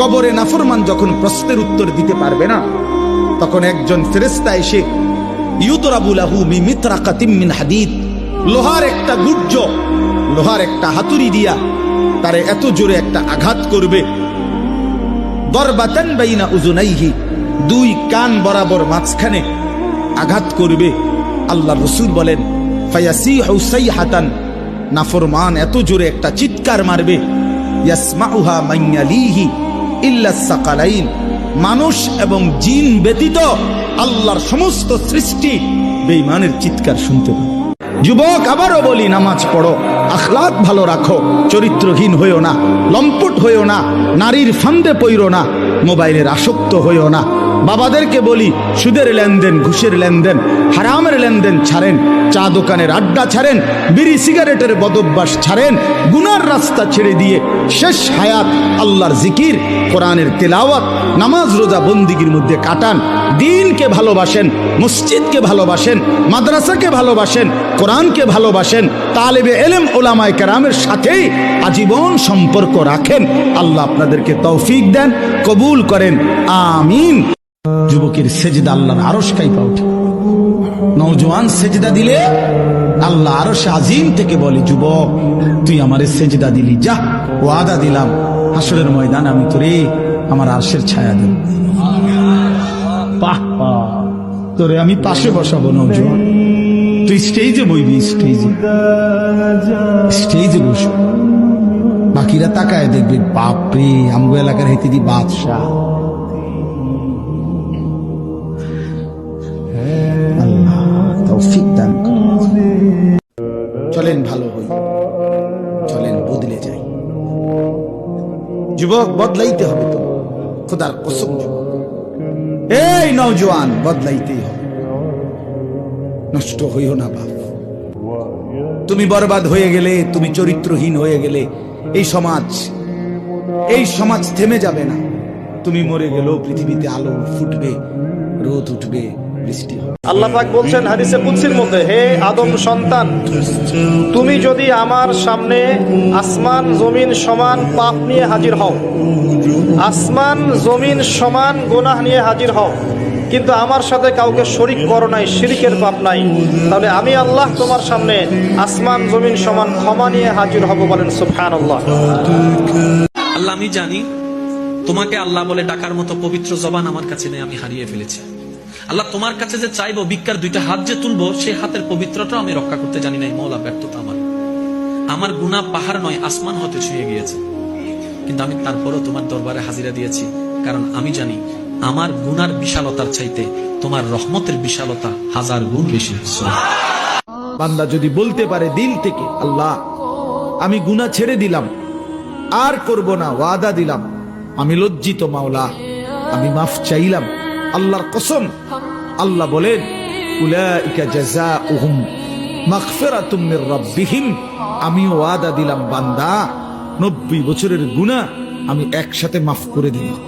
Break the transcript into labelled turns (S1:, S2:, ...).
S1: কবরে নাফরমান যখন প্রশ্নের উত্তর দিতে পারবে না, তখন একজন ফেরেশতা এসে ইউদরাবু লাহু মিমিতরাকাতিম মিন হাদিদ, লোহার একটা গুর্জ, লোহার একটা হাতুড়ি দিয়া তারে এত জোরে একটা আঘাত করবে, দরবাতান বাইনা উযুনাইহি, দুই কান বরাবর মাঝখানে আঘাত করবে। আল্লাহ রাসূল বলেন ফায়াসিহু সাইহাতান, নাফরমান এত জোরে একটা চিৎকার মারবে, ইয়াসমাউহা মান ইয়ালিহি ইল্লা সাকালাইন, মানুষ এবং জিন ব্যতীত আল্লাহর সমস্ত সৃষ্টি বেঈমানের চিৎকার শুনতে পাবে। যুবক, আবারও বলি, নামাজ পড়ো, আখলাক ভালো রাখো, চরিত্রহীন হইও না, লম্পট হইও না, নারীর ফান্দে পইরো না, মোবাইলের আসক্ত হইও না। বাবাদেরকে বলি, সুদের লেনদেন, ঘুষের লেনদেন, হারামের লেনদেন ছাড়েন, চা দোকানের আড্ডা ছাড়েন, বিড়ি সিগারেটের বদভ্যাস ছাড়েন, গুনার রাস্তা ছেড়ে দিয়ে শেষ হায়াত আল্লাহর জিকির, কোরআনের তেলাওয়াত, নামাজ রোজা বন্দিগির মধ্যে কাটান। দ্বীনকে ভালোবাসেন, মসজিদকে ভালোবাসেন, মাদ্রাসাকে ভালোবাসেন, কোরআনকে ভালোবাসেন, তালেবে ইলম উলামায়ে কেরামের সাথেই আজীবন সম্পর্ক রাখেন। আল্লাহ আপনাদেরকে তৌফিক দেন, কবুল করেন, আমিন। যুবকের সেজদা আল্লাহর আরশ কাঁপা ওঠে। নওজোয়ান সেজদা দিলে আল্লাহ আরশে আজিম থেকে বলে, যুবক তুই আমারে সেজদা দিলি, যা ওয়াদা দিলাম হাসরের ময়দান আমি তোরে আমার আরশের ছায়া দেব। তোরে আমি পাশে বসাবো নওজোয়ান, তুই স্টেজে বইবি, স্টেজে বস, বাকিরা তাকায় দেখবে, বাপরে আমগো এলাকার হেতি দি বাদশাহ। চলেন ভালো হই, চলেন বদলে যাই। যুবক, বদলাইতে হবে তো, খোদার কসম যুবক, এই নওজোয়ান বদলাইতেই হবে। নষ্ট হইও না বাপ, তুমি বরবাদ হয়ে গেলে, তুমি চরিত্রহীন হয়ে গেলে এই সমাজ থেমে যাবে না। তুমি মরে গেলেও পৃথিবীতে আলো ফুটবে, রোদ উঠবে, বৃষ্টি হবে।
S2: আল্লাহ পাক বলছেন হাদিসে কুদসির মধ্যে, হে আদম সন্তান, তুমি যদি আমার সামনে আসমান জমিন সমান পাপ নিয়ে হাজির হও, আসমান জমিন সমান গুনাহ নিয়ে হাজির হও, কিন্তু আমার সাথে কাউকে শরীক করো নাই, শিরকের পাপ নাই, তাহলে আমি আল্লাহ তোমার সামনে আসমান জমিন সমান ক্ষমা নিয়ে হাজির হব। বলেন সুবহানাল্লাহ।
S3: আল্লাহ, আমি জানি তোমাকে আল্লাহ বলে ডাকার মতো পবিত্র জবান আমার কাছে নেই, আমি হারিয়ে ফেলেছি। আল্লাহ, তোমার কাছে যে চাইবো, ভিক্ষার দুইটা হাত যে তুলবো, সেই হাতের পবিত্রতা আমি রক্ষা করতে জানি নাই। মওলা, ব্যর্থতা আমার গুনাহ পাহাড় নয়, আসমান হতে ছুঁয়ে গিয়েছে, কিন্তু আমি তারপরও তোমার দরবারে হাজিরা দিয়েছি, কারণ আমি জানি আমার গুনার বিশালতার চাইতে তোমার রহমতের বিশালতা হাজার গুণ বেশি।
S1: বান্দা যদি বলতে পারে দিল থেকে, আল্লাহ আমি গুনাহ ছেড়ে দিলাম, আর করব না, ওয়াদা দিলাম, আমি লজ্জিত মাওলা, আমি মাফ চাইলাম, আল্লাহর কসম, আল্লাহ বলেন উলাইকা জাযাউহুম মাগফিরাতুম মির রাব্বিহিম, আমি ওয়াদা দিলাম বান্দা 90 বছরের গুনাহ আমি একসাথে মাফ করে দিলাম।